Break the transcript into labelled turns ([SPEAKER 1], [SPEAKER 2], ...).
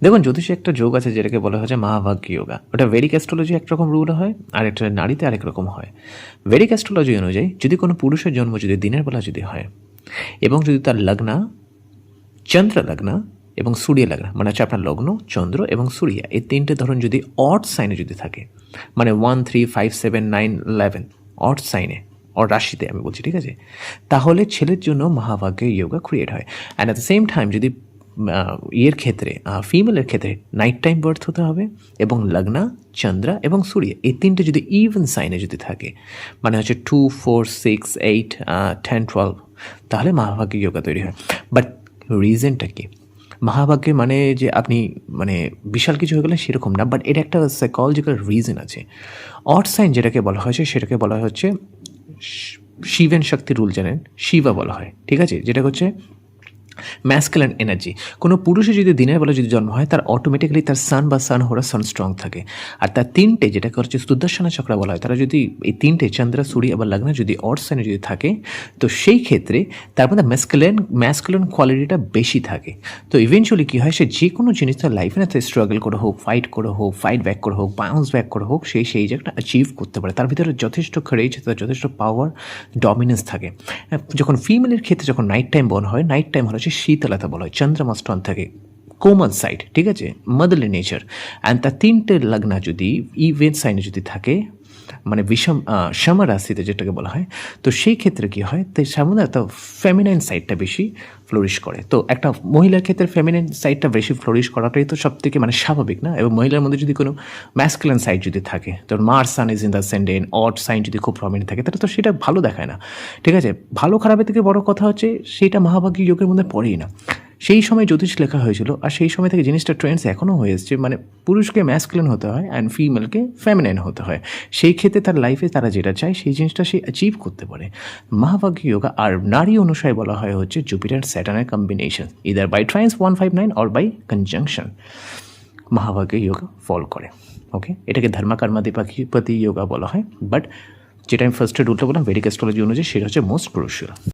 [SPEAKER 1] দেখুন জ্যোতিষে একটা যোগ আছে যেটাকে বলা হচ্ছে মহাভাগ্য যোগা। ওটা ভেডিক অ্যাস্ট্রোলজি একরকম রুল হয়, আর একটা নারীতে আরেক রকম হয়। ভেডিক অ্যাস্ট্রোলজি অনুযায়ী যদি কোনো পুরুষের জন্ম যদি দিনের বেলা যদি হয় এবং যদি তার লগ্না চন্দ্র লগ্ন এবং সূর্য লগ্ন, মানে হচ্ছে আপনার লগ্ন, চন্দ্র এবং সূর্য, এই তিনটে ধরুন যদি অড সাইনে যদি থাকে, মানে 1, 3, 5, 7, 9, 11 অড সাইনে, অড রাশিতে আমি বলছি, ঠিক আছে, তাহলে ছেলের জন্য মহাভাগ্যের যোগা ক্রিয়েট হয়। And at the same time যদি ইয়ের ক্ষেত্রে ফিমেলের ক্ষেত্রে নাইট টাইম বার্থ হতে হবে এবং লগ্না, চন্দ্র এবং সূর্য এই তিনটে যদি ইভেন সাইনে যদি থাকে, মানে হচ্ছে 2, 4, 6, 8, 10, 12, তাহলে মহাভাগ্যের যোগা তৈরি হয়। বাট রিজনটা কি? মহাভাগ্যে মানে যে আপনি মানে বিশাল কিছু হয়ে গেলে সেরকম না, বাট এটা একটা সাইকোলজিক্যাল রিজন আছে। অড সাইন যেটাকে বলা হয়েছে সেটাকে বলা হচ্ছে শিবেন শক্তি রুল, জানেন, শিবা বলা হয়, ঠিক আছে, যেটা হচ্ছে ম্যাসকুলিন এনার্জি। কোনো পুরুষের যদি দিনের বেলা যদি জন্ম হয় তার অটোমেটিক্যালি তার সান বা সান হোরা সান স্ট্রং থাকে। আর তার তিনটে যেটাকে হচ্ছে সুদর্শনা চক্র বলা হয়, তারা যদি এই তিনটে চন্দ্র, সূর্য আবার লগ্ন যদি অড সাইনে যদি থাকে, তো সেই ক্ষেত্রে তার মধ্যে ম্যাসকুলিন কোয়ালিটিটা বেশি থাকে। তো ইভেনচুয়ালি কী হয়, সে যে কোনো জিনিস তার লাইফে না স্ট্রাগল করে হোক, ফাইট ব্যাক করে হোক, বাউন্স ব্যাক করে হোক, সেই জায়গাটা অ্যাচিভ করতে পারে। তার ভিতরে যথেষ্ট কারেজ, তার যথেষ্ট পাওয়ার, ডমিনেন্স থাকে। যখন ফিমেলের ক্ষেত্রে যখন নাইট টাইম বর্ন হয়, নাইট টাইম হলো শীতলতা বলা হয়, চন্দ্রমা স্ট্রং থাকে, কোমল সাইড, ঠিক আছে, মাদারলি নেচার। অ্যান্ড তার তিনটে লগ্না যদি ইভেন সাইনে যদি থাকে, মানে সম রাশিতে যেটাকে বলা হয়, তো সেই ক্ষেত্রে কী হয়, তো সামনে একটা ফেমিনাইন সাইডটা বেশি ফ্লোরিশ করে। তো একটা মহিলার ক্ষেত্রে ফেমিনাইন সাইডটা বেশি ফ্লোরিশ করাটাই তো সব থেকে মানে স্বাভাবিক না। এবং মহিলার মধ্যে যদি কোনো ম্যাসকুলিন সাইড যদি থাকে, তো Mars sun is in the ascendant, odd sign যদি খুব প্রমিনেন্ট থাকে, তাহলে তো সেটা ভালো দেখায় না, ঠিক আছে। ভালো খারাপের থেকে বড় কথা হচ্ছে সেটা মহাভাগ্য যোগের মধ্যে পড়েই না। সেই সময় জ্যোতিষ লেখা হয়েছিল, আর সেই সময় থেকে জিনিসটা ট্রেন্ডস এখনও হয়ে এসছে, মানে পুরুষকে ম্যাসকুলিন হতে হয় অ্যান্ড ফিমেলকে ফেমিনাইন হতে হয়। সেই ক্ষেত্রে তার লাইফে তারা যেটা চায় সেই জিনিসটা সে অ্যাচিভ করতে পারে। মহাভাগ্য যোগা আর নারী অনুসারে বলা হয় হচ্ছে জুপিটার স্যাটার্নের combination, either by trines 159 or by conjunction মহাভাগ্য যোগা ফল করে। ওকে, এটাকে ধর্মকর্মাধিপতি যোগা বলা হয়, বাট যেটা আমি ফার্স্টে রুলটা বললাম ভেডিক অ্যাস্ট্রোলজি অনুযায়ী সেটা হচ্ছে মোস্ট ক্রুশিয়াল।